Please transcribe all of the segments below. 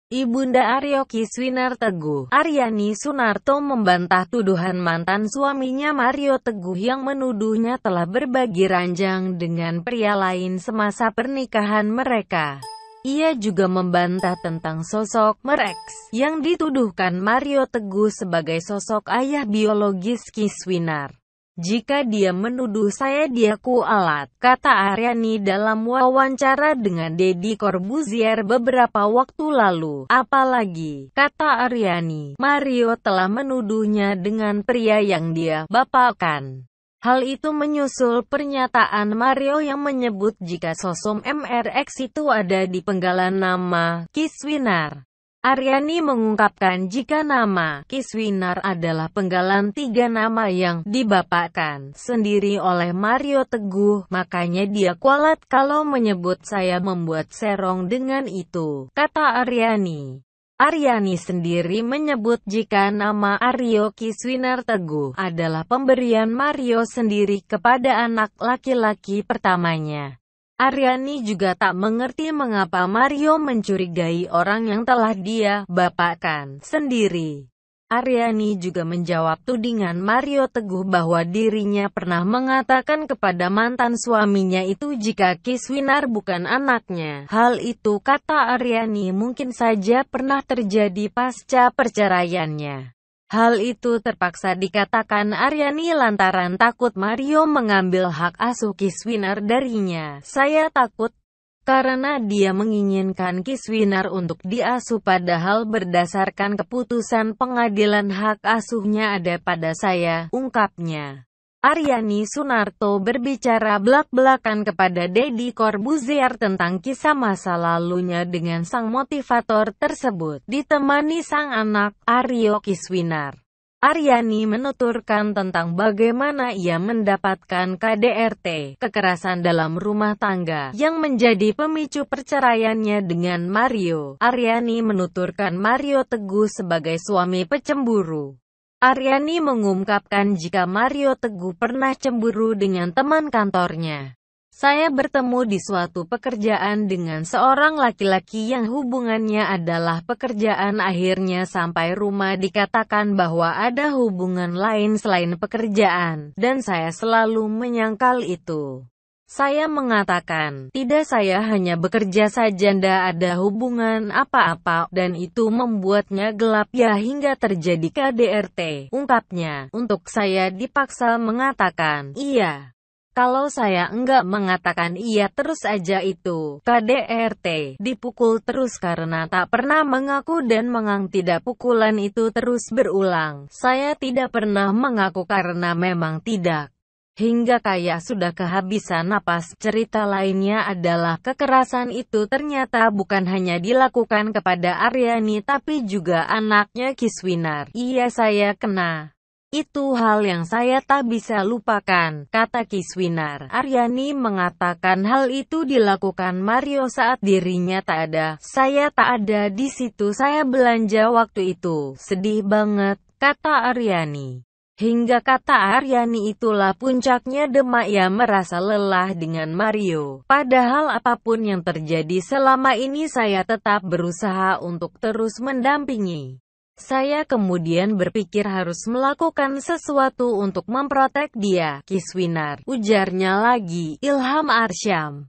Ibunda Aryo Kiswinar Teguh, Aryani Sunarto membantah tuduhan mantan suaminya Mario Teguh yang menuduhnya telah berbagi ranjang dengan pria lain semasa pernikahan mereka. Ia juga membantah tentang sosok Merex yang dituduhkan Mario Teguh sebagai sosok ayah biologis Kiswinar. "Jika dia menuduh saya dia kualat," kata Aryani dalam wawancara dengan Deddy Corbuzier beberapa waktu lalu. "Apalagi," kata Aryani, "Mario telah menuduhnya dengan pria yang dia bapakkan." Hal itu menyusul pernyataan Mario yang menyebut jika sosok MRX itu ada di penggalan nama Kiswinar. Aryani mengungkapkan jika nama Kiswinar adalah penggalan 3 nama yang dibapakkan sendiri oleh Mario Teguh, makanya dia kualat kalau menyebut saya membuat serong dengan itu, kata Aryani. Aryani sendiri menyebut jika nama Aryo Kiswinar Teguh adalah pemberian Mario sendiri kepada anak laki-laki pertamanya. Aryani juga tak mengerti mengapa Mario mencurigai orang yang telah dia bapakkan sendiri. Aryani juga menjawab tudingan Mario Teguh bahwa dirinya pernah mengatakan kepada mantan suaminya itu jika Kiswinar bukan anaknya. Hal itu, kata Aryani, mungkin saja pernah terjadi pasca perceraiannya. Hal itu terpaksa dikatakan Aryani lantaran takut Mario mengambil hak asuh Kiswinar darinya. "Saya takut karena dia menginginkan Kiswinar untuk diasuh padahal berdasarkan keputusan pengadilan hak asuhnya ada pada saya," ungkapnya. Aryani Sunarto berbicara belak-belakan kepada Deddy Corbuzier tentang kisah masa lalunya dengan sang motivator tersebut, ditemani sang anak, Aryo Kiswinar. Aryani menuturkan tentang bagaimana ia mendapatkan KDRT, kekerasan dalam rumah tangga, yang menjadi pemicu perceraiannya dengan Mario. Aryani menuturkan Mario Teguh sebagai suami pecemburu. Aryani mengungkapkan jika Mario Teguh pernah cemburu dengan teman kantornya. "Saya bertemu di suatu pekerjaan dengan seorang laki-laki yang hubungannya adalah pekerjaan, akhirnya sampai rumah dikatakan bahwa ada hubungan lain selain pekerjaan, dan saya selalu menyangkal itu. Saya mengatakan, tidak, saya hanya bekerja saja, ndak ada hubungan apa-apa, dan itu membuatnya gelap ya hingga terjadi KDRT," ungkapnya. "Untuk saya dipaksa mengatakan iya. Kalau saya enggak mengatakan iya terus aja itu KDRT, dipukul terus karena tak pernah mengaku dan tidak pukulan itu terus berulang. Saya tidak pernah mengaku karena memang tidak. Hingga kayak sudah kehabisan napas." Cerita lainnya adalah kekerasan itu ternyata bukan hanya dilakukan kepada Aryani tapi juga anaknya Kiswinar. "Iya, saya kena. Itu hal yang saya tak bisa lupakan," kata Kiswinar. Aryani mengatakan hal itu dilakukan Mario saat dirinya tak ada. "Saya tak ada di situ, saya belanja waktu itu. Sedih banget," kata Aryani. Hingga kata Aryani itulah puncaknya demak, ia merasa lelah dengan Mario. "Padahal apapun yang terjadi selama ini saya tetap berusaha untuk terus mendampingi. Saya kemudian berpikir harus melakukan sesuatu untuk memprotek dia," Kiswinar, ujarnya lagi. Ilham Arsyam.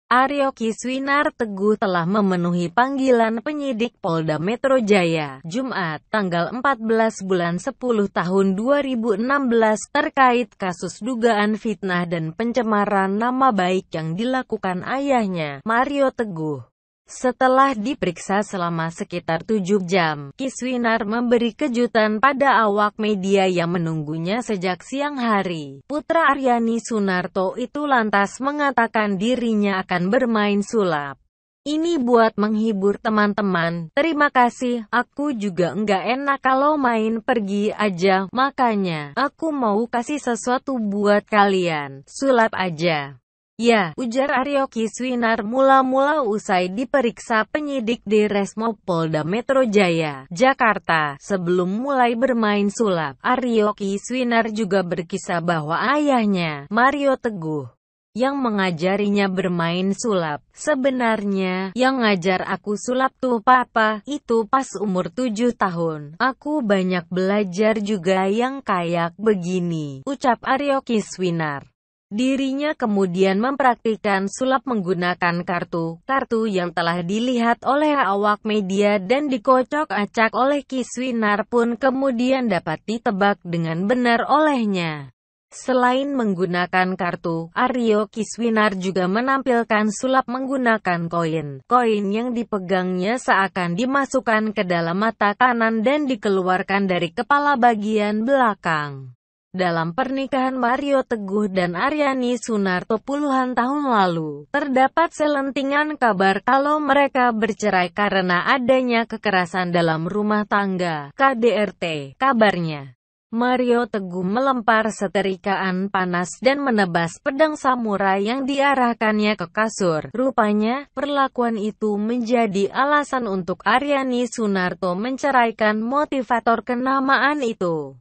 Aryo Kiswinar Teguh telah memenuhi panggilan penyidik Polda Metro Jaya, Jumat, tanggal 14 bulan 10 tahun 2016 terkait kasus dugaan fitnah dan pencemaran nama baik yang dilakukan ayahnya, Mario Teguh. Setelah diperiksa selama sekitar 7 jam, Kiswinar memberi kejutan pada awak media yang menunggunya sejak siang hari. Putra Aryani Sunarto itu lantas mengatakan dirinya akan bermain sulap. "Ini buat menghibur teman-teman, terima kasih, aku juga enggak enak kalau main pergi aja, makanya aku mau kasih sesuatu buat kalian, sulap aja." "Ya," ujar Aryo Kiswinar mula-mula usai diperiksa penyidik di Resmob Polda Metro Jaya, Jakarta. Sebelum mulai bermain sulap, Aryo Kiswinar juga berkisah bahwa ayahnya, Mario Teguh, yang mengajarinya bermain sulap. Sebenarnya, yang ngajar aku sulap tuh papa, itu pas umur 7 tahun. Aku banyak belajar juga yang kayak begini, ucap Aryo Kiswinar. Dirinya kemudian mempraktikkan sulap menggunakan kartu yang telah dilihat oleh awak media dan dikocok-acak oleh Kiswinar pun kemudian dapat ditebak dengan benar olehnya. Selain menggunakan kartu, Aryo Kiswinar juga menampilkan sulap menggunakan koin. Koin yang dipegangnya seakan dimasukkan ke dalam mata kanan dan dikeluarkan dari kepala bagian belakang. Dalam pernikahan Mario Teguh dan Aryani Sunarto puluhan tahun lalu, terdapat selentingan kabar kalau mereka bercerai karena adanya kekerasan dalam rumah tangga. KDRT, kabarnya, Mario Teguh melempar seterikaan panas dan menebas pedang samurai yang diarahkannya ke kasur. Rupanya, perlakuan itu menjadi alasan untuk Aryani Sunarto menceraikan motivator kenamaan itu.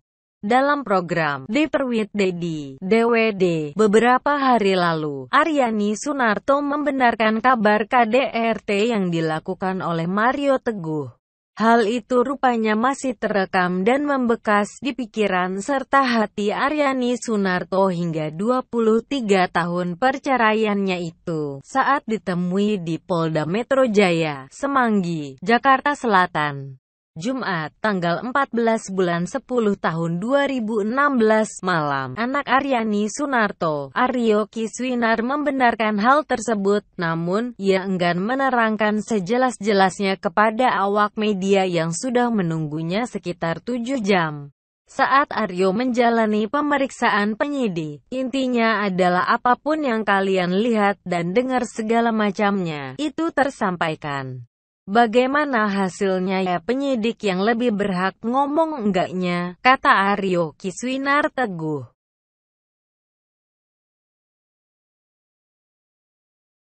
Dalam program Deeper with Dedi, DWD, beberapa hari lalu, Aryani Sunarto membenarkan kabar KDRT yang dilakukan oleh Mario Teguh. Hal itu rupanya masih terekam dan membekas di pikiran serta hati Aryani Sunarto hingga 23 tahun perceraiannya itu, saat ditemui di Polda Metro Jaya, Semanggi, Jakarta Selatan. Jumat, tanggal 14 bulan 10 tahun 2016 malam, anak Aryani Sunarto, Aryo Kiswinar membenarkan hal tersebut, namun, ia enggan menerangkan sejelas-jelasnya kepada awak media yang sudah menunggunya sekitar 7 jam. Saat Aryo menjalani pemeriksaan penyidik, intinya adalah apapun yang kalian lihat dan dengar segala macamnya, itu tersampaikan. Bagaimana hasilnya ya penyidik yang lebih berhak ngomong enggaknya, kata Aryo Kiswinar Teguh.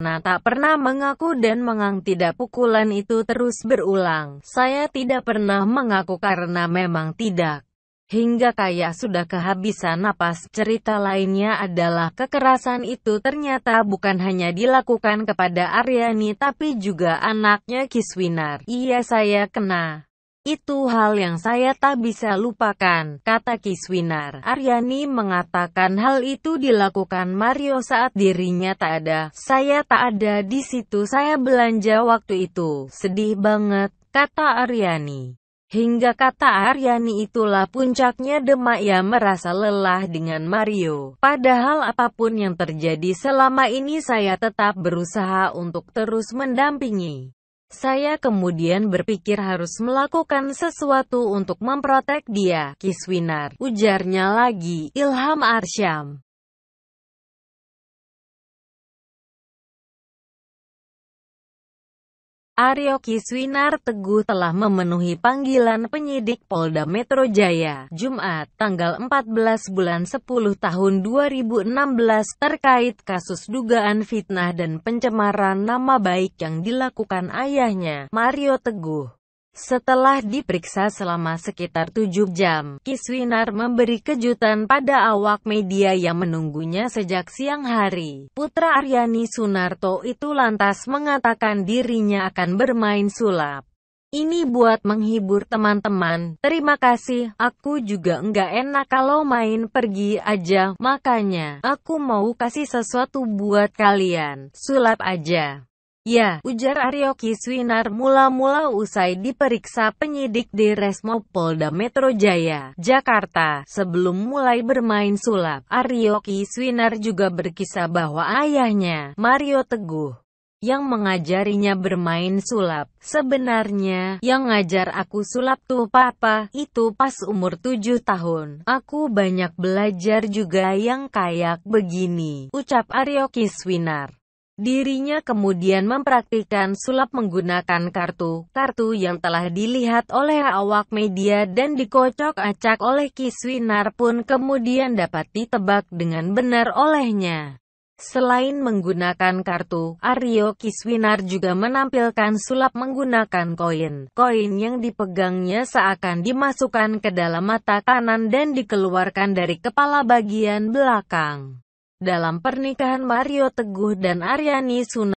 Nah, tak pernah mengaku dan mengang tidak pukulan itu terus berulang. Saya tidak pernah mengaku karena memang tidak. Hingga kayak sudah kehabisan napas. Cerita lainnya adalah kekerasan itu ternyata bukan hanya dilakukan kepada Aryani tapi juga anaknya Kiswinar. Iya, saya kena. Itu hal yang saya tak bisa lupakan, kata Kiswinar. Aryani mengatakan hal itu dilakukan Mario saat dirinya tak ada. Saya tak ada di situ, saya belanja waktu itu. Sedih banget, kata Aryani. Hingga kata Aryani itulah puncaknya demak, ia merasa lelah dengan Mario. Padahal apapun yang terjadi selama ini saya tetap berusaha untuk terus mendampingi. Saya kemudian berpikir harus melakukan sesuatu untuk memprotek dia, Kiswinar, ujarnya lagi. Ilham Arsyam. Aryo Kiswinar Teguh telah memenuhi panggilan penyidik Polda Metro Jaya, Jumat, tanggal 14 bulan 10 tahun 2016 terkait kasus dugaan fitnah dan pencemaran nama baik yang dilakukan ayahnya, Mario Teguh. Setelah diperiksa selama sekitar 7 jam, Kiswinar memberi kejutan pada awak media yang menunggunya sejak siang hari. Putra Aryani Sunarto itu lantas mengatakan dirinya akan bermain sulap. Ini buat menghibur teman-teman. Terima kasih, aku juga enggak enak kalau main pergi aja, makanya aku mau kasih sesuatu buat kalian. Sulap aja. Ya, ujar Aryo Kiswinar mula-mula usai diperiksa penyidik di Resmo Polda Metro Jaya, Jakarta. Sebelum mulai bermain sulap, Aryo Kiswinar juga berkisah bahwa ayahnya, Mario Teguh, yang mengajarinya bermain sulap. Sebenarnya, yang ngajar aku sulap tuh papa, itu pas umur 7 tahun. Aku banyak belajar juga yang kayak begini, ucap Aryo Kiswinar. Dirinya kemudian mempraktikkan sulap menggunakan kartu yang telah dilihat oleh awak media dan dikocok-acak oleh Kiswinar pun kemudian dapat ditebak dengan benar olehnya. Selain menggunakan kartu, Aryo Kiswinar juga menampilkan sulap menggunakan koin. Koin yang dipegangnya seakan dimasukkan ke dalam mata kanan dan dikeluarkan dari kepala bagian belakang. dalam pernikahan Mario Teguh dan Aryani Sunarto.